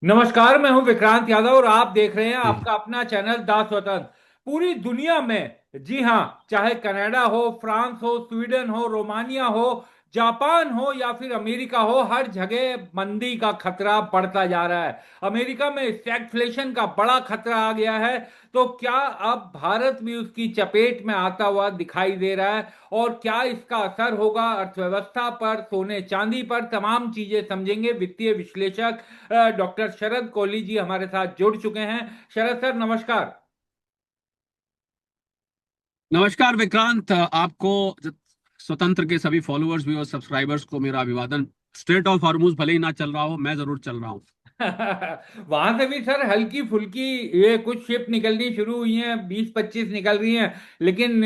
नमस्कार। मैं हूं विक्रांत यादव और आप देख रहे हैं आपका अपना चैनल दास वतन। पूरी दुनिया में, जी हां, चाहे कनाडा हो, फ्रांस हो, स्वीडन हो, रोमानिया हो, जापान हो या फिर अमेरिका हो, हर जगह मंदी का खतरा बढ़ता जा रहा है। अमेरिका में स्टैगफ्लेशन का बड़ा खतरा आ गया है। तो क्या अब भारत भी उसकी चपेट में आता हुआ दिखाई दे रहा है? और क्या इसका असर होगा अर्थव्यवस्था पर, सोने चांदी पर? तमाम चीजें समझेंगे। वित्तीय विश्लेषक डॉक्टर शरद कोहली जी हमारे साथ जुड़ चुके हैं। शरद सर, नमस्कार। नमस्कार विक्रांत। आपको स्वतंत्र के सभी फॉलोअर्स भी और सब्सक्राइबर्स को मेरा अभिवादन। स्ट्रेट ऑफ हॉर्मुज भले ही ना चल रहा हो, मैं जरूर चल रहा हूँ। वहां से भी सर हल्की फुल्की ये कुछ शिप निकलनी शुरू हुई हैं, 20-25 निकल रही हैं। लेकिन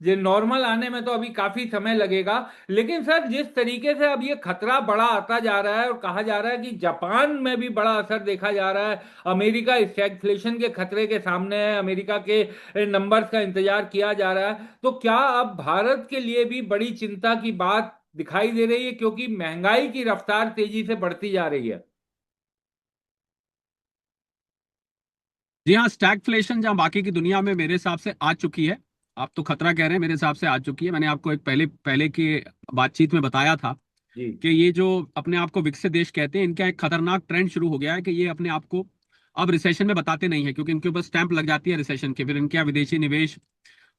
ये नॉर्मल आने में तो अभी काफी समय लगेगा। लेकिन सर, जिस तरीके से अब ये खतरा बड़ा आता जा रहा है और कहा जा रहा है कि जापान में भी बड़ा असर देखा जा रहा है, अमेरिका स्टैगफ्लेशन के खतरे के सामने है, अमेरिका के नंबर्स का इंतजार किया जा रहा है, तो क्या अब भारत के लिए भी बड़ी चिंता की बात दिखाई दे रही है? क्योंकि महंगाई की रफ्तार तेजी से बढ़ती जा रही है। जी हाँ, स्टैगफ्लेशन जहाँ बाकी की दुनिया में मेरे हिसाब से आ चुकी है। आप तो खतरा कह रहे हैं, मेरे हिसाब से आ चुकी है। मैंने आपको एक पहले पहले की बातचीत में बताया था जी। कि ये जो अपने आप को विकसित देश कहते हैं, इनका एक खतरनाक ट्रेंड शुरू हो गया है कि ये अपने आप को अब रिसेशन में बताते नहीं है, क्योंकि इनके ऊपर स्टैंप लग जाती है रिसेशन के। फिर इनके यहाँ विदेशी निवेश,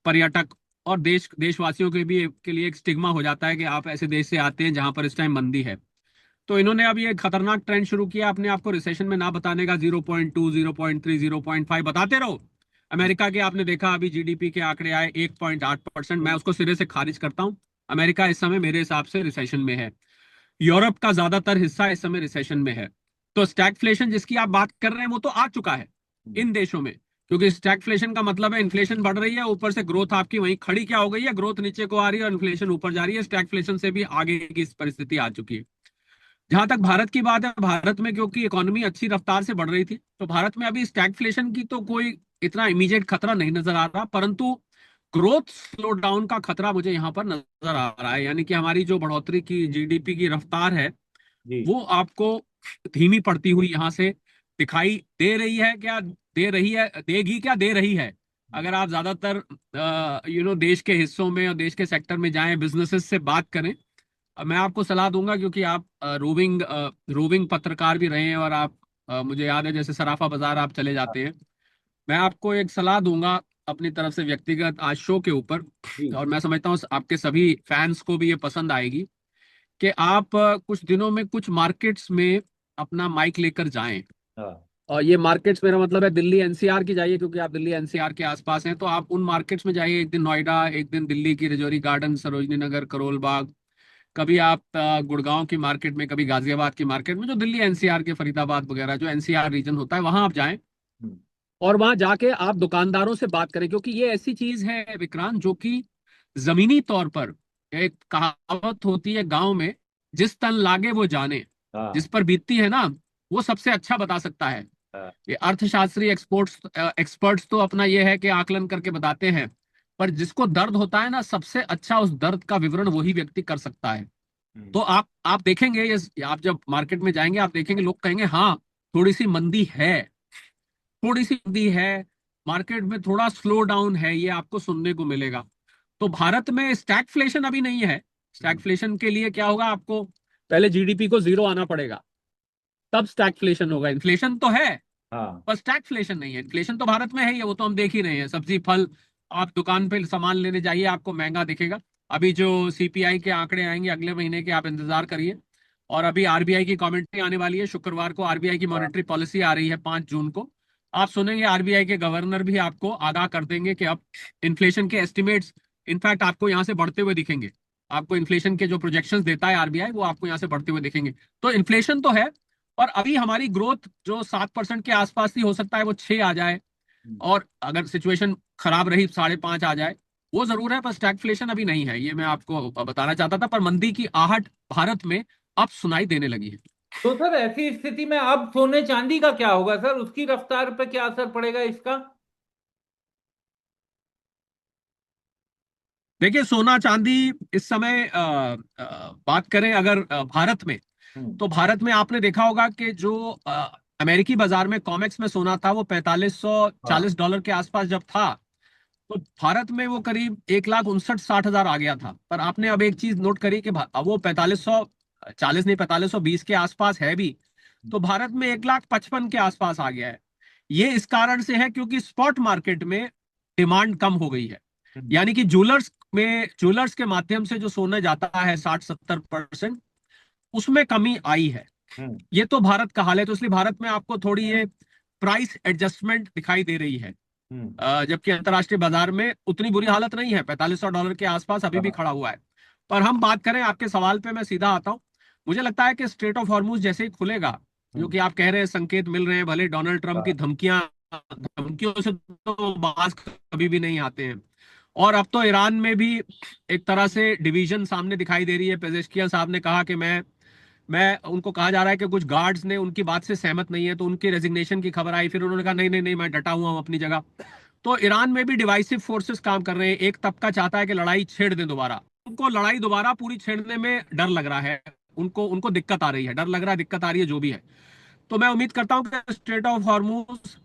पर्यटक और देशवासियों के भी के लिए एक स्टिग्मा हो जाता है कि आप ऐसे देश से आते हैं जहां पर इस टाइम मंदी है। तो इन्होंने अब ये खतरनाक ट्रेंड शुरू किया अपने आप को रिसेशन में ना बताने का। 0.2, 0.3, 0.5 बताते रहो। अमेरिका के आपने देखा अभी जीडीपी के आंकड़े आए 1.8%। मैं उसको सिरे से खारिज करता हूं। अमेरिका इस समय मेरे हिसाब से रिसेशन में है। यूरोप का ज्यादातर हिस्सा इस समय रिसेशन में है। तो स्टैगफ्लेशन जिसकी आप बात कर रहे हैं वो तो आ चुका है इन देशों में। क्योंकि स्टैगफ्लेशन का मतलब है इन्फ्लेशन बढ़ रही है, ऊपर से ग्रोथ आपकी वहीं खड़ी क्या हो गई है, ग्रोथ नीचे को आ रही है और इन्फ्लेशन ऊपर जा रही है। स्टैगफ्लेशन से भी आगे की इस परिस्थिति आ चुकी है। जहां तक भारत की बात है, भारत में क्योंकि इकोनॉमी अच्छी रफ्तार से बढ़ रही थी, तो भारत में अभी स्टैगफ्लेशन की तो कोई इतना इमीडिएट खतरा नहीं नजर आ रहा, परंतु ग्रोथ स्लो डाउन का खतरा मुझे यहाँ पर नजर आ रहा है। यानी कि हमारी जो बढ़ोतरी की जीडीपी की रफ्तार है जी। वो आपको धीमी पड़ती हुई यहाँ से दिखाई दे रही है। क्या दे रही है, देगी क्या, दे रही है। अगर आप ज्यादातर देश के हिस्सों में और देश के सेक्टर में जाएं, बिजनेसेस से बात करें, मैं आपको सलाह दूंगा, क्योंकि आप रोविंग पत्रकार भी रहे हैं और आप मुझे याद है जैसे सराफा बाजार आप चले जाते हैं। मैं आपको एक सलाह दूंगा अपनी तरफ से व्यक्तिगत आज शो के ऊपर, जी। और मैं समझता हूँ आपके सभी फैंस को भी ये पसंद आएगी, कि आप कुछ दिनों में कुछ मार्केट्स में अपना माइक लेकर जाएं। हाँ। और ये मार्केट्स मेरा मतलब है दिल्ली एनसीआर की जाइए, क्योंकि आप दिल्ली एनसीआर के आसपास हैं। तो आप उन मार्केट्स में जाइए, एक दिन नोएडा, एक दिन दिल्ली की रजौरी गार्डन, सरोजनी नगर, करोल बाग। कभी आप गुड़गांव की मार्केट में, कभी गाजियाबाद की मार्केट में, जो दिल्ली एनसीआर के फरीदाबाद वगैरह जो एनसीआर रीजन होता है, वहां आप जाएं। हम्म। और वहां जाके आप दुकानदारों से बात करें, क्योंकि ये ऐसी चीज है विक्रांत जो कि जमीनी तौर पर, एक कहावत होती है गांव में, जिस तन लागे वो जाने। जिस हाँ। पर बीतती है ना, वो सबसे अच्छा बता सकता है। हाँ। ये अर्थशास्त्री एक्सपर्ट्स तो अपना ये है कि आकलन करके बताते हैं, पर जिसको दर्द होता है ना, सबसे अच्छा उस दर्द का विवरण वही व्यक्ति कर सकता है। हम्म। तो आप देखेंगे, ये आप जब मार्केट में जाएंगे आप देखेंगे लोग कहेंगे हाँ, थोड़ी सी मंदी है, थोड़ी सी मंदी है, मार्केट में थोड़ा स्लो डाउन है, ये आपको सुनने को मिलेगा। तो भारत में स्टैगफ्लेशन अभी नहीं है। हम्म। स्टैगफ्लेशन के लिए क्या होगा, आपको पहले जीडीपी को जीरो आना पड़ेगा, तब स्टैगफ्लेशन होगा। इन्फ्लेशन तो है हाँ। पर स्टैगफ्लेशन नहीं है। इन्फ्लेशन तो भारत में है ही है, वो तो हम देख ही रहे हैं। सब्जी फल, आप दुकान पे सामान लेने जाइए, आपको महंगा दिखेगा। अभी जो सीपीआई के आंकड़े आएंगे अगले महीने के, आप इंतजार करिए। और अभी आरबीआई की कमेंट्री आने वाली है शुक्रवार को। आरबीआई की हाँ। मॉनेटरी पॉलिसी आ रही है 5 जून को। आप सुनेंगे आरबीआई के गवर्नर भी आपको आगाह कर देंगे कि अब इन्फ्लेशन के एस्टिमेट्स, इनफैक्ट आपको यहाँ से बढ़ते हुए दिखेंगे। आपको इन्फ्लेशन के जो प्रोजेक्शंस देता है आरबीआई, वो आपको यहाँ से बढ़ते हुए दिखेंगे। तो इन्फ्लेशन तो है, और अभी हमारी ग्रोथ जो 7% के आसपास थी, हो सकता है वो 6 आ जाए, हम्म। और अगर सिचुएशन खराब रही 5.5 आ जाए। वो जरूर है, पर स्टैगफ्लेशन अभी नहीं है, ये मैं आपको बताना चाहता था। पर मंदी की आहट भारत में अब सुनाई देने लगी है। तो सर, ऐसी स्थिति में अब सोने चांदी का क्या होगा सर? उसकी रफ्तार पे क्या असर पड़ेगा इसका? देखिए, सोना चांदी इस समय बात करें अगर भारत में, हम्म। तो भारत में आपने देखा होगा कि जो अमेरिकी बाजार में कॉमेक्स में सोना था वो 4540 हाँ। डॉलर के आसपास जब था, तो भारत में वो करीब 1,59,60,000 आ गया था। पर आपने अब एक चीज नोट करी कि अब वो 4540 नहीं, 4520 के आसपास है भी, तो भारत में 1,55,000 के आसपास आ गया है। ये इस कारण से है क्योंकि स्पॉट मार्केट में डिमांड कम हो गई है। हम्म। यानी कि ज्वेलर्स के माध्यम से जो सोना जाता है 60-70%, उसमें कमी आई है। हम्म। ये तो भारत का हाल है, तो इसलिए भारत में आपको थोड़ी ये प्राइस एडजस्टमेंट दिखाई दे रही है। हम्म। जबकि अंतर्राष्ट्रीय बाजार में उतनी बुरी हालत नहीं है, 4500 डॉलर के आसपास अभी भी हाँ। खड़ा हुआ है। पर हम बात करें, आपके सवाल पे मैं सीधा आता हूं। मुझे लगता है कि स्ट्रेट ऑफ हॉर्मूज जैसे ही खुलेगा, जो हम्म। कि आप कह रहे हैं संकेत मिल रहे हैं, भले डोनाल्ड ट्रंप की हाँ। धमकियां, धमकियों से तो बाज कभी भी नहीं आते हैं। और अब तो ईरान में भी एक तरह से डिवीजन सामने दिखाई दे रही है। पेजेश्कियां साहब ने कहा कि मैं उनको कहा जा रहा है कि कुछ गार्ड्स ने उनकी बात से सहमत नहीं है, तो उनकी रेजिग्नेशन की खबर आई, फिर उन्होंने कहा नहीं नहीं नहीं, मैं डटा हुआ हूं अपनी जगह। तो ईरान में भी डिवाइसिव फोर्सेस काम कर रहे हैं। एक तबका चाहता है कि लड़ाई छेड़ दें दोबारा, उनको लड़ाई दोबारा पूरी छेड़ने में डर लग रहा है, उनको उनको दिक्कत आ रही है, डर लग रहा है, दिक्कत आ रही है, जो भी है। तो मैं उम्मीद करता हूं कि स्ट्रेट ऑफ हॉर्मूज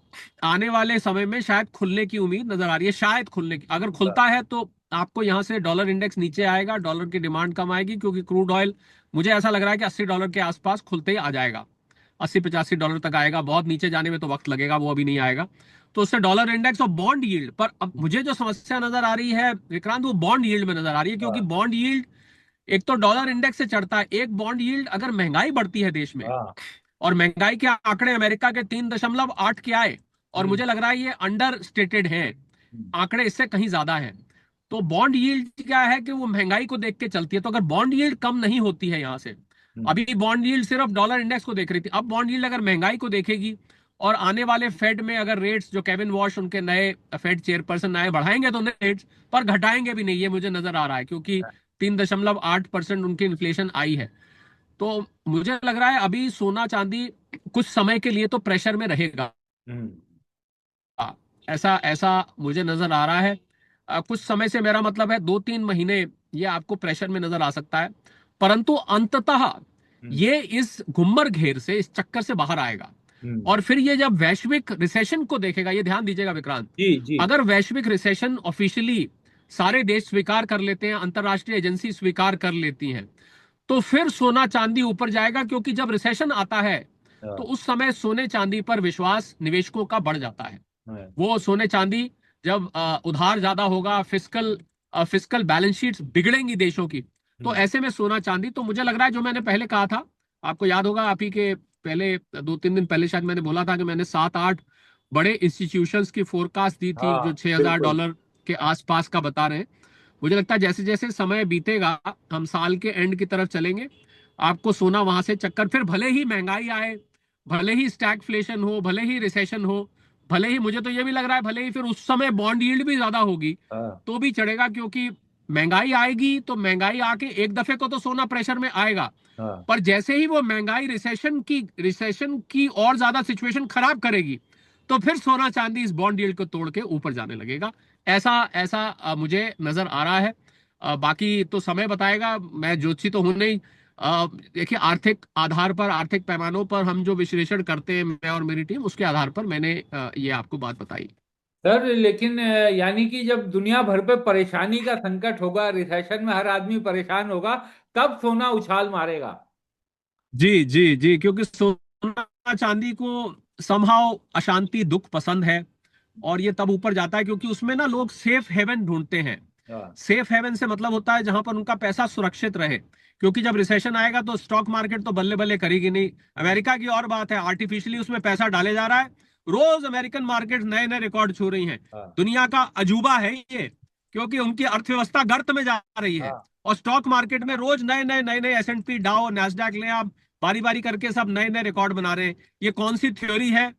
आने वाले समय में शायद खुलने की उम्मीद नजर आ रही है, शायद खुलने की। अगर खुलता है तो आपको यहां से डॉलर इंडेक्स नीचे आएगा, डॉलर की डिमांड कम आएगी, क्योंकि क्रूड ऑयल मुझे ऐसा लग रहा है कि 80 डॉलर के आसपास खुलते ही आ जाएगा। 80-85 डॉलर तक आएगा, बहुत नीचे जाने में तो वक्त लगेगा, वो अभी नहीं आएगा। तो उससे डॉलर इंडेक्स और बॉन्ड यील्ड पर अब मुझे जो समस्या नजर आ रही है विक्रांत, वो बॉन्ड यील्ड में नजर आ रही है। क्योंकि हाँ। बॉन्ड यील्ड एक तो डॉलर इंडेक्स से चढ़ता है, एक बॉन्ड यील्ड अगर महंगाई बढ़ती है देश में, हाँ। और महंगाई के आंकड़े अमेरिका के 3.8 के आए, और हम्म। मुझे लग रहा है ये अंडर स्टेटेड है, हम्म। आंकड़े इससे कहीं ज्यादा है। तो बॉन्ड यील्ड क्या है कि वो महंगाई को देख के चलती है। तो अगर बॉन्ड यील्ड कम नहीं होती है यहां से, हम्म। अभी बॉन्ड यील्ड सिर्फ डॉलर इंडेक्स को देख रही थी, अब बॉन्ड यील्ड अगर महंगाई को देखेगी, और आने वाले फेड में अगर रेट्स, जो केविन वॉश उनके नए फेड चेयरपर्सन नए बढ़ाएंगे तो नए रेट्स, पर घटाएंगे भी नहीं, ये मुझे नजर आ रहा है, क्योंकि 3.8% उनकी इन्फ्लेशन आई है। तो मुझे लग रहा है अभी सोना चांदी कुछ समय के लिए तो प्रेशर में रहेगा। हम्म। ऐसा ऐसा मुझे नजर आ रहा है। कुछ समय से मेरा मतलब है 2-3 महीने ये आपको प्रेशर में नजर आ सकता है। परंतु अंततः हम्म। ये इस घुम्मर घेर से, इस चक्कर से बाहर आएगा। हम्म। और फिर ये जब वैश्विक रिसेशन को देखेगा, ये ध्यान दीजिएगा विक्रांत, जी जी। अगर वैश्विक रिसेशन ऑफिशियली सारे देश स्वीकार कर लेते हैं, अंतरराष्ट्रीय एजेंसी स्वीकार कर लेती हैं, तो फिर सोना चांदी ऊपर जाएगा। क्योंकि जब रिसेशन आता है तो हाँ। उस समय सोने चांदी पर विश्वास निवेशकों का बढ़ जाता है। हाँ। वो सोने चांदी जब उधार ज्यादा होगा, फिस्कल बैलेंस शीट्स बिगड़ेंगी देशों की, तो हम्म। ऐसे में सोना चांदी, तो मुझे लग रहा है जो मैंने पहले कहा था, आपको याद होगा, आप ही के पहले 2-3 दिन पहले शायद मैंने बोला था कि मैंने 7-8 बड़े इंस्टीट्यूशंस की फोरकास्ट दी थी जो हाँ 6,000 बिल्कुल। डॉलर के आसपास का बता रहे हैं। मुझे लगता है जैसे जैसे समय बीतेगा, हम साल के एंड की तरफ चलेंगे, आपको सोना वहां से चक्कर, फिर भले ही महंगाई आए, भले ही स्टैगफ्लेशन हो, भले ही रिसेशन हो, भले ही, मुझे तो ये भी लग रहा है भले ही फिर उस समय बॉन्ड यील्ड भी ज्यादा होगी, हाँ। तो भी चढ़ेगा। क्योंकि महंगाई आएगी तो महंगाई आके एक दफे को तो सोना प्रेशर में आएगा, हाँ। पर जैसे ही वो महंगाई रिसेशन की और ज्यादा सिचुएशन खराब करेगी, तो फिर सोना चांदी इस बॉन्ड यील्ड को तोड़ के ऊपर जाने लगेगा। ऐसा ऐसा मुझे नजर आ रहा है। बाकी तो समय बताएगा, मैं ज्योतिषी तो हूं नहीं। देखिए, आर्थिक आधार पर, आर्थिक पैमानों पर हम जो विश्लेषण करते हैं, मैं और मेरी टीम, उसके आधार पर मैंने ये आपको बात बताई। सर लेकिन यानी कि जब दुनिया भर पे परेशानी का संकट होगा, रिसेशन में हर आदमी परेशान होगा, तब सोना उछाल मारेगा। जी जी जी, क्योंकि सोना चांदी को समहाउ अशांति दुख पसंद है, और ये तब ऊपर जाता है क्योंकि उसमें ना लोग सेफ हेवन ढूंढते हैं। हाँ। सेफ हेवन से मतलब होता है जहां पर उनका पैसा सुरक्षित रहे, क्योंकि जब रिसेशन आएगा तो स्टॉक मार्केट तो बल्ले बल्ले करेगी नहीं। अमेरिका की और बात है, आर्टिफिशियली उसमें पैसा डाले जा रहा है, रोज अमेरिकन मार्केट नए नए रिकॉर्ड छू रही हैं। हाँ। दुनिया का अजूबा है ये, क्योंकि उनकी अर्थव्यवस्था गर्त में जा रही है, हाँ। और स्टॉक मार्केट में रोज नए नए एस&पी, डाउ, नैस्डैक ले आप, बारी बारी करके सब नए नए रिकॉर्ड बना रहे हैं। ये कौन सी थ्योरी है,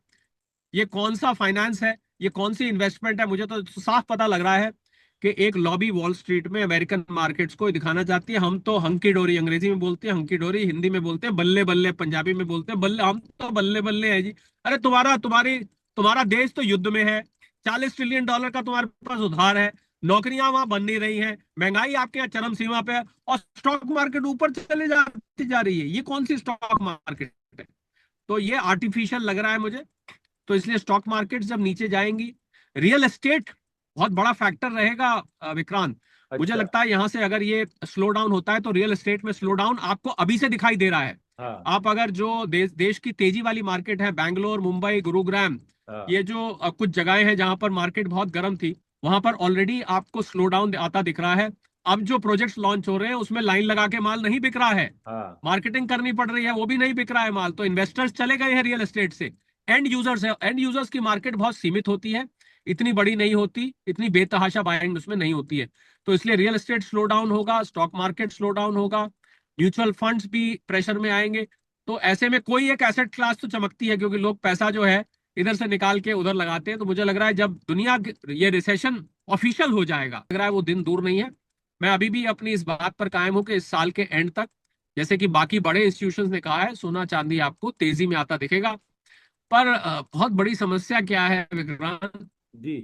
ये कौन सा फाइनेंस है, ये कौन सी इन्वेस्टमेंट है? मुझे तो साफ पता लग रहा है कि एक लॉबी वॉल स्ट्रीट में अमेरिकन मार्केट्स को दिखाना चाहती है। हम तो हंकी डोरी अंग्रेजी में बोलते हैं, हंकी डोरी हिंदी में बोलते हैं, बल्ले बल्ले पंजाबी में बोलते हैं, बल्ले, हम तो बल्ले बल्ले है जी। अरे तुम्हारा देश तो युद्ध में है, 40 ट्रिलियन डॉलर का तुम्हारे पास उधार है, नौकरियां वहां बन नहीं रही हैं, महंगाई आपके यहाँ चरम सीमा पे है, और स्टॉक मार्केट ऊपर चले जाती जा रही है। ये कौन सी स्टॉक मार्केट है? तो ये आर्टिफिशियल लग रहा है मुझे। तो इसलिए स्टॉक मार्केट जब नीचे जाएंगी, रियल एस्टेट बहुत बड़ा फैक्टर रहेगा विक्रांत। मुझे अच्छा। लगता है यहां से अगर ये स्लो डाउन होता है तो रियल एस्टेट में स्लो डाउन आपको अभी से दिखाई दे रहा है। हाँ। आप अगर जो देश की तेजी वाली मार्केट है, बैंगलोर, मुंबई, गुरुग्राम, हाँ। ये जो कुछ जगहें हैं जहां पर मार्केट बहुत गर्म थी, वहां पर ऑलरेडी आपको स्लो डाउन आता दिख रहा है। अब जो प्रोजेक्ट्स लॉन्च हो रहे हैं उसमें लाइन लगा के माल नहीं बिक रहा है, हाँ। मार्केटिंग करनी पड़ रही है, वो भी नहीं बिक रहा है माल, तो इन्वेस्टर्स चले गए हैं रियल एस्टेट से। एंड यूजर्स है, एंड यूजर्स की मार्केट बहुत सीमित होती है, इतनी बड़ी नहीं होती, इतनी बेतहाशा बाइंग उसमें नहीं होती है। तो इसलिए रियल एस्टेट स्लो डाउन होगा, स्टॉक मार्केट स्लो डाउन होगा, म्यूचुअल फंड्स भी प्रेशर में आएंगे। तो ऐसे में कोई एक एसेट क्लास तो चमकती है, क्योंकि लोग पैसा जो है इधर से निकाल के उधर लगाते हैं। तो मुझे लग रहा है जब दुनिया ये रिसेशन ऑफिशियल हो जाएगा, लग रहा है वो दिन दूर नहीं है। मैं अभी भी अपनी इस बात पर कायम हूं कि इस साल के एंड तक, जैसे कि बाकी बड़े इंस्टीट्यूशंस ने कहा है, सोना चांदी आपको तेजी में आता दिखेगा। पर बहुत बड़ी समस्या क्या है विक्रांत, जी।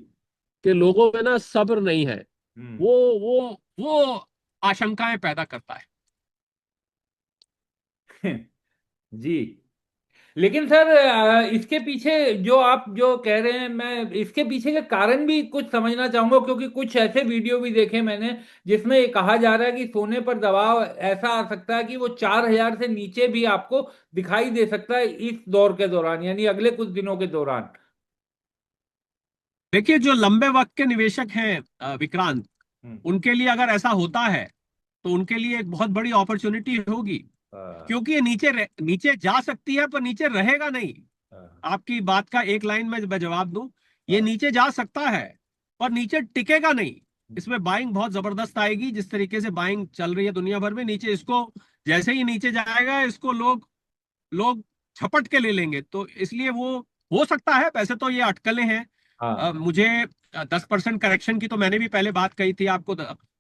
कि लोगों में ना सब्र नहीं है। हम्म। वो वो आशंकाएं पैदा करता है। जी। लेकिन सर इसके पीछे जो आप जो कह रहे हैं, मैं इसके पीछे का कारण भी कुछ समझना चाहूंगा, क्योंकि कुछ ऐसे वीडियो भी देखे मैंने जिसमें ये कहा जा रहा है कि सोने पर दबाव ऐसा आ सकता है कि वो 4,000 से नीचे भी आपको दिखाई दे सकता है इस दौर के दौरान, यानी अगले कुछ दिनों के दौरान। देखिए, जो लंबे वक्त के निवेशक हैं विक्रांत, हम्म। उनके लिए अगर ऐसा होता है तो उनके लिए एक बहुत बड़ी अपॉर्चुनिटी होगी। हाँ। क्योंकि ये नीचे जा सकती है पर नीचे रहेगा नहीं। हाँ। आपकी बात का एक लाइन में मैं जवाब दूं, ये हाँ। नीचे जा सकता है पर नीचे टिकेगा नहीं। इसमें बाइंग बहुत जबरदस्त आएगी, जिस तरीके से बाइंग चल रही है दुनिया भर में नीचे, इसको जैसे ही नीचे जाएगा इसको लोग लोग झपट के ले लेंगे। तो इसलिए वो हो सकता है, वैसे तो ये अटकलें हैं। हाँ। मुझे 10% करेक्शन की तो मैंने भी पहले बात कही थी आपको,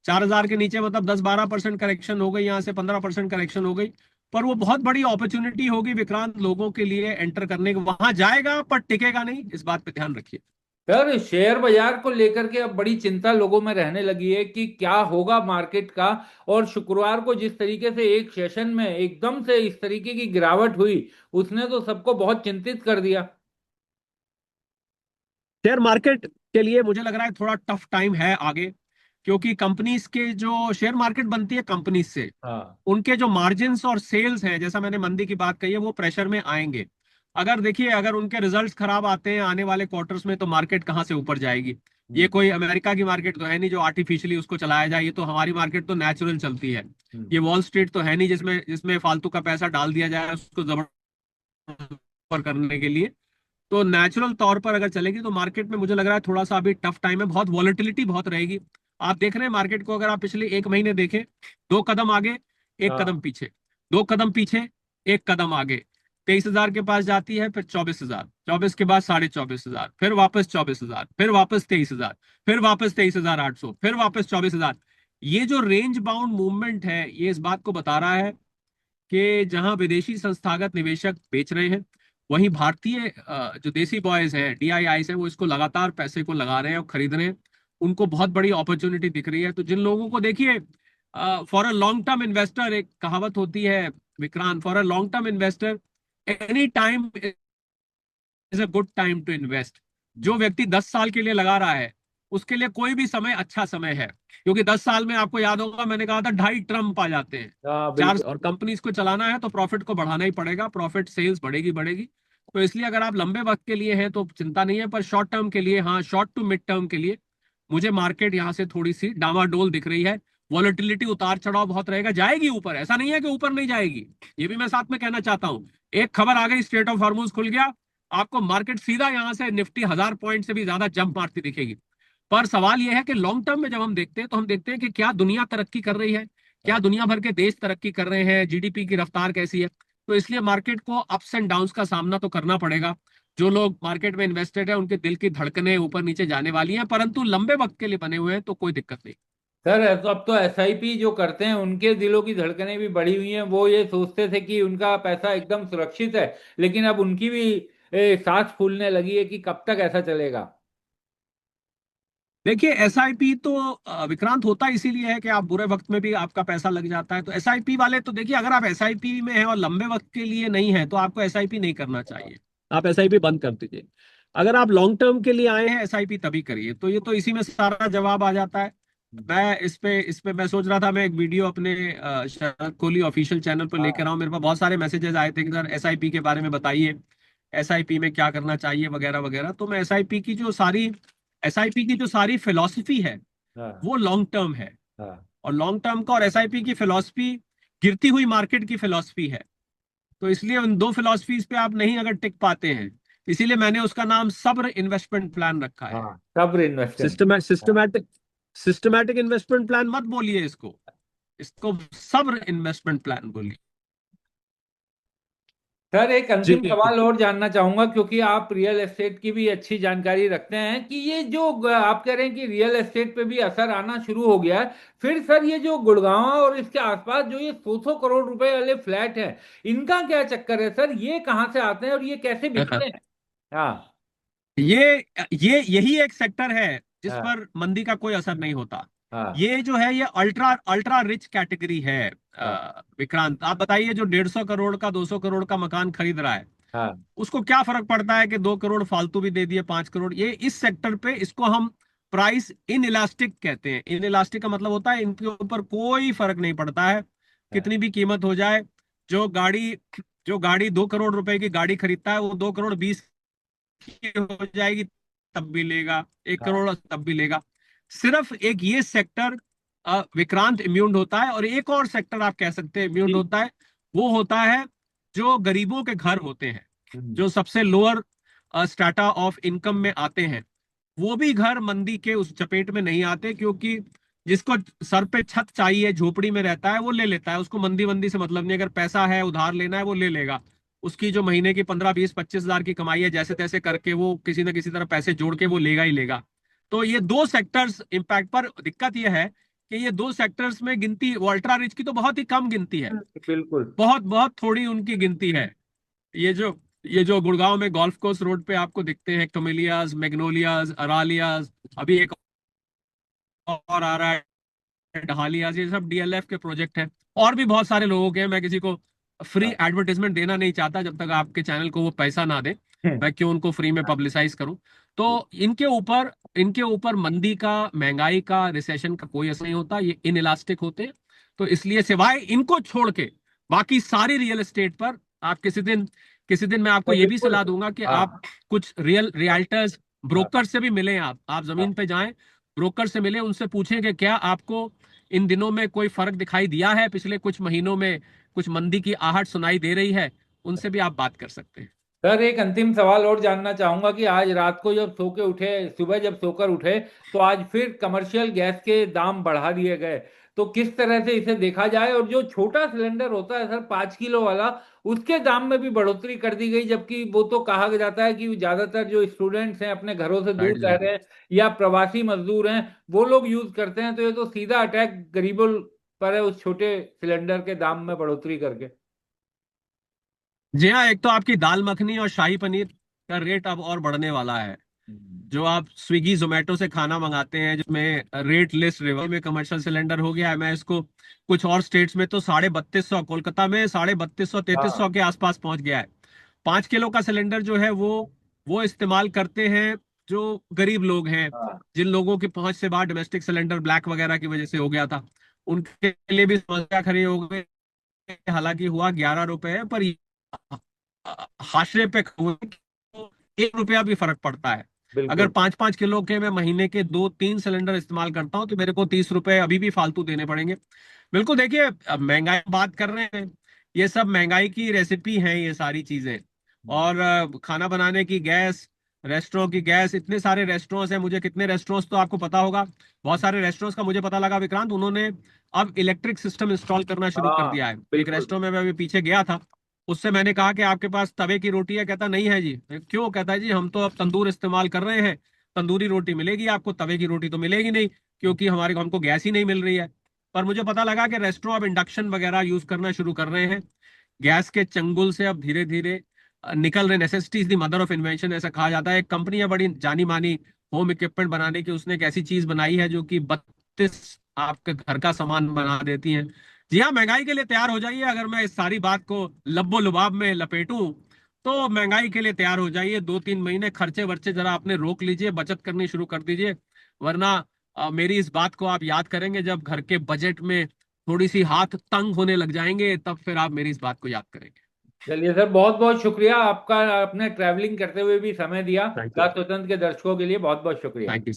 4,000 के नीचे मतलब 10-12% करेक्शन हो गई, यहाँ से 15% करेक्शन हो गई। पर वो बहुत बड़ी अपॉर्चुनिटी होगी विक्रांत लोगों के लिए एंटर करने की, वहां जाएगा पर टिकेगा नहीं, इस बात पे ध्यान रखिए। सर शेयर बाजार को लेकर के अब बड़ी चिंता लोगों में रहने लगी है कि क्या होगा मार्केट का। और शुक्रवार को जिस तरीके से एक सेशन में एकदम से इस तरीके की गिरावट हुई, उसने तो सबको बहुत चिंतित कर दिया। शेयर मार्केट के लिए मुझे लग रहा है थोड़ा टफ टाइम है आगे, क्योंकि कंपनीज के जो शेयर मार्केट बनती है कंपनीज से, हाँ। उनके जो मार्जिन्स और सेल्स हैं, जैसा मैंने मंदी की बात कही है, वो प्रेशर में आएंगे। अगर देखिए, अगर उनके रिजल्ट्स खराब आते हैं आने वाले क्वार्टर्स में, तो मार्केट कहाँ से ऊपर जाएगी। ये हम्म। कोई अमेरिका की मार्केट तो है नहीं जो आर्टिफिशियली उसको चलाया जाए, ये तो हमारी मार्केट तो नेचुरल चलती है। हम्म। ये वॉल स्ट्रीट तो है नहीं जिसमें जिसमें फालतू का पैसा डाल दिया जाए उसको जबरदस्त करने के लिए। तो नेचुरल तौर पर अगर चलेगी तो मार्केट में मुझे लग रहा है थोड़ा सा अभी टफ टाइम है, बहुत वॉलेटिलिटी बहुत रहेगी। आप देख रहे हैं मार्केट को, अगर आप पिछले एक महीने देखें, 2 कदम आगे, एक हाँ। कदम पीछे, 2 कदम पीछे, एक कदम आगे। 23,000 के पास जाती है, फिर 24,000, 24 के बाद 24,500, फिर वापस 24,000, फिर वापस 23,000, फिर वापस 23,800, फिर वापस 24,000। ये जो रेंज बाउंड मूवमेंट है, ये इस बात को बता रहा है कि जहां विदेशी संस्थागत निवेशक बेच रहे हैं, वहीं भारतीय जो देसी बॉयज हैं, डीआईआईस हैं, वो इसको लगातार पैसे को लगा रहे हैं और खरीद रहे हैं। उनको बहुत बड़ी अपॉर्चुनिटी दिख रही है। तो जिन लोगों को देखिए, for a long term investor, एक कहावत होती है Vikrant, for a long term investor any time is a good time to invest. जो व्यक्ति 10 साल के लिए लगा रहा है, उसके लिए कोई भी समय अच्छा समय है। क्योंकि 10 साल में आपको याद होगा मैंने कहा था 2.5 ट्रम्प आ जाते हैं। हाँ। चार, बिल्कुल। और कंपनीज को चलाना है तो प्रॉफिट को बढ़ाना ही पड़ेगा, प्रॉफिट सेल्स बढ़ेगी बढ़ेगी। तो इसलिए अगर आप लंबे वक्त के लिए हैं तो चिंता नहीं है, पर शॉर्ट टर्म के लिए, हाँ, शॉर्ट टू मिड टर्म के लिए मुझे मार्केट यहाँ से थोड़ी सी डामाडोल दिख रही है। वॉलेटिलिटी, उतार चढ़ाव बहुत रहेगा, जाएगी ऊपर, ऐसा नहीं है कि ऊपर नहीं जाएगी। ये भी मैं साथ में कहना चाहता हूँ। एक खबर आ गई, स्ट्रेट ऑफ हॉर्मुज खुल गया, आपको मार्केट सीधा यहाँ से निफ्टी 1,000 पॉइंट से भी ज्यादा जंप मारती दिखेगी। पर सवाल यह है कि लॉन्ग टर्म में जब हम देखते हैं तो हम देखते हैं कि क्या दुनिया तरक्की कर रही है, क्या हाँ। दुनिया भर के देश तरक्की कर रहे हैं, जीडीपी की रफ्तार कैसी है। तो इसलिए मार्केट को अप्स एंड डाउन्स का सामना तो करना पड़ेगा। जो लोग मार्केट में इन्वेस्टेड है उनके दिल की धड़कनें ऊपर नीचे जाने वाली हैं, परंतु लंबे वक्त के लिए बने हुए हैं तो कोई दिक्कत नहीं। सर अब तो एसआईपी जो करते हैं उनके दिलों की धड़कनें भी बढ़ी हुई हैं। वो ये सोचते थे कि उनका पैसा एकदम सुरक्षित है, लेकिन अब उनकी भी सांस फूलने लगी है कि कब तक ऐसा चलेगा। देखिए एसआईपी तो विक्रांत होता इसीलिए है कि आप बुरे वक्त में भी आपका पैसा लग जाता है। तो एसआईपी वाले तो देखिए, अगर आप एसआईपी में हैं और लंबे वक्त के लिए नहीं है तो आपको एसआईपी नहीं करना चाहिए, आप एसआईपी बंद कर दीजिए। अगर आप लॉन्ग टर्म के लिए आए हैं एसआईपी तभी करिए। तो ये तो इसी में सारा जवाब आ जाता है। मैं इस पे मैं सोच रहा था मैं एक वीडियो अपने शरद कोहली ऑफिशियल चैनल पर लेकर हाँ आऊं। मेरे पास बहुत सारे मैसेजेस आए थे कि सर एसआईपी के बारे में बताइए, एसआईपी में क्या करना चाहिए वगैरह वगैरह। तो मैं एसआईपी की जो सारी फिलॉसफी है हाँ वो लॉन्ग टर्म है। हाँ और लॉन्ग टर्म का और एसआईपी की फिलॉसफी गिरती हुई मार्केट की फिलॉसफी है। तो इसलिए उन दो फिलॉसफीज पे आप नहीं अगर टिक पाते हैं, इसीलिए मैंने उसका नाम सब्र इन्वेस्टमेंट प्लान रखा है। हाँ, सब्र investment. Systematic systematic investment plan मत बोलिए इसको, इसको सब्र इन्वेस्टमेंट प्लान बोलिए। सर एक जी। अंतिम सवाल और जानना चाहूंगा, क्योंकि आप रियल एस्टेट की भी अच्छी जानकारी रखते हैं, कि ये जो आप कह रहे हैं कि रियल एस्टेट पे भी असर आना शुरू हो गया है, फिर सर ये जो गुड़गांव और इसके आसपास जो ये 100 करोड़ रुपए वाले फ्लैट हैं, इनका क्या चक्कर है सर? ये कहाँ से आते हैं और ये कैसे बिकते हैं? हाँ ये यही एक सेक्टर है जिस हाँ पर मंदी का कोई असर नहीं होता। हाँ ये जो है ये अल्ट्रा अल्ट्रा रिच कैटेगरी है। हाँ विक्रांत आप बताइए, जो 150 करोड़ का 200 करोड़ का मकान खरीद रहा है हाँ उसको क्या फर्क पड़ता है कि 2 करोड़ फालतू भी दे दिए, 5 करोड़। ये इस सेक्टर पे इसको हम प्राइस इन इलास्टिक कहते हैं। इन इलास्टिक का मतलब होता है इनके ऊपर कोई फर्क नहीं पड़ता है, हाँ कितनी भी कीमत हो जाए। जो गाड़ी जो गाड़ी 2 करोड़ रुपए की गाड़ी खरीदता है वो 2 करोड़ 20 की हो जाएगी तब भी लेगा, एक हाँ करोड़ तब भी लेगा। सिर्फ एक ये सेक्टर विक्रांत इम्यून होता है। और एक और सेक्टर आप कह सकते हैं इम्यून जी। होता है, वो होता है जो गरीबों के घर होते हैं, हम्म, जो सबसे लोअर स्टाटा ऑफ इनकम में आते हैं। वो भी घर मंदी के उस चपेट में नहीं आते, क्योंकि जिसको सर पे छत चाहिए, झोपड़ी में रहता है, वो ले लेता है। उसको मंदी वंदी से मतलब नहीं। अगर पैसा है उधार लेना है वो ले लेगा। उसकी जो महीने की 15 20 25 हजार की कमाई है, जैसे तैसे करके वो किसी ना किसी तरह पैसे जोड़ के वो लेगा ही लेगा। तो ये दो सेक्टर्स इम्पैक्ट पर दिक्कत यह है कि ये दो सेक्टर्स में गिनती वो अल्ट्रा रिच की तो बहुत ही कम गिनती है। बिल्कुल। बहुत बहुत थोड़ी उनकी गिनती है। ये जो ये जो गुड़गांव में गोल्फ कोर्स रोड पे आपको दिखते हैं कमेलियाज, मैग्नोलियाज, अरालियाज, अभी एक और आ रहा है ढालियाज, ये सब डीएलएफ के प्रोजेक्ट हैं। और भी बहुत सारे लोगों के हैं। मैं किसी को फ्री हाँ एडवर्टाइजमेंट देना नहीं चाहता जब तक आपके चैनल को वो पैसा ना दे। मैं क्यों उनको फ्री में पब्लिसाइज करूं। तो इनके ऊपर मंदी का, महंगाई का, रिसेशन का कोई असर नहीं होता। ये इनइलास्टिक होते हैं। तो इसलिए सिवाय इनको छोड़ के बाकी सारी रियल एस्टेट पर आप किसी दिन मैं आपको तो ये भी बिल्कुल। सलाह दूंगा कि हाँ आप कुछ रियल्टर्स हाँ ब्रोकर से भी मिलें। आप हाँ जमीन पे जाएं, ब्रोकर से मिले, उनसे पूछें कि क्या आपको इन दिनों में कोई फर्क दिखाई दिया है, पिछले कुछ महीनों में कुछ मंदी की आहट सुनाई दे रही है। उनसे भी आप बात कर सकते हैं। सर एक अंतिम सवाल और जानना चाहूंगा, कि आज रात को जब सो के उठे, सुबह जब सोकर उठे, तो आज फिर कमर्शियल गैस के दाम बढ़ा दिए गए। तो किस तरह से इसे देखा जाए? और जो छोटा सिलेंडर होता है सर 5 किलो वाला, उसके दाम में भी बढ़ोतरी कर दी गई, जबकि वो तो कहा जाता है कि ज्यादातर जो स्टूडेंट्स हैं, अपने घरों से दूर साइड रह जाइए। रहे हैं, या प्रवासी मजदूर हैं, वो लोग यूज करते हैं। तो ये तो सीधा अटैक गरीबों पर है, उस छोटे सिलेंडर के दाम में बढ़ोतरी करके। जी हाँ, एक तो आपकी दाल मखनी और शाही पनीर का रेट अब और बढ़ने वाला है। हम्म, जो आप स्विगी जोमेटो से खाना मंगाते हैं जिसमें रेट लिस्ट रिवर्स में कमर्शियल सिलेंडर हो गया है। मैं इसको कुछ और स्टेट्स में तो 3250, कोलकाता में 3250 3300 हाँ के आसपास पहुंच गया है। 5 किलो का सिलेंडर जो है वो इस्तेमाल करते हैं जो गरीब लोग हैं, हाँ जिन लोगों की पहुंच से बाहर डोमेस्टिक सिलेंडर ब्लैक वगैरह की वजह से हो गया था, उनके लिए भी समस्या खड़ी हो गई। हालांकि हुआ 11 रुपए है, पर हाशिए पे हुए तो 1 रुपया भी फर्क पड़ता है। अगर बिल्कुल। 5 5 किलो के मैं महीने के 2 3 सिलेंडर इस्तेमाल करता हूँ तो मेरे को 30 रुपए अभी भी फालतू देने पड़ेंगे। बिल्कुल। देखिए, अब महंगाई बात कर रहे हैं, ये सब महंगाई की रेसिपी है ये सारी चीजें। और खाना बनाने की गैस, रेस्टोरेंट की गैस, इतने सारे रेस्टोरेंट्स हैं। मुझे कितने रेस्टोरेंट्स तो आपको पता होगा। बहुत सारे रेस्टोरेंट्स का मुझे पता लगा विक्रांत, उन्होंने अब इलेक्ट्रिक सिस्टम इंस्टॉल करना शुरू कर हाँ दिया है। एक बिल्कुल। रेस्टोरेंट में मैं अभी पीछे गया था, उससे मैंने कहा कि आपके पास तवे की रोटी है? कहता नहीं है जी। क्यों? कहता है जी हम तो अब तंदूर इस्तेमाल कर रहे हैं, तंदूरी रोटी मिलेगी आपको, तवे की रोटी तो मिलेगी नहीं, क्योंकि हमको गैस ही नहीं मिल रही है। पर मुझे पता लगा कि रेस्टोरेंट अब इंडक्शन वगैरह यूज करना शुरू कर रहे हैं। गैस के चंगुल से अब धीरे धीरे निकल रहे। Necessity is the mother of invention ऐसा कहा जाता है। एक कंपनी है बड़ी जानी मानी, होम इक्विपमेंट बनाने की उसने एक ऐसी चीज बनाई है जो कि 32 आपके घर का सामान बना देती है। जी हाँ, महंगाई के लिए तैयार हो जाइए। अगर मैं इस सारी बात को लब्बो लुबाब में लपेटूं तो महंगाई के लिए तैयार हो जाइए। 2-3 महीने खर्चे वर्चे जरा आपने रोक लीजिए, बचत करनी शुरू कर दीजिए। वरना मेरी इस बात को आप याद करेंगे जब घर के बजट में थोड़ी सी हाथ तंग होने लग जाएंगे, तब फिर आप मेरी इस बात को याद करेंगे। चलिए सर, बहुत बहुत शुक्रिया आपका, आपने ट्रैवलिंग करते हुए भी समय दिया। Thank you. दास वतन के दर्शकों के लिए बहुत बहुत शुक्रिया। Thank you.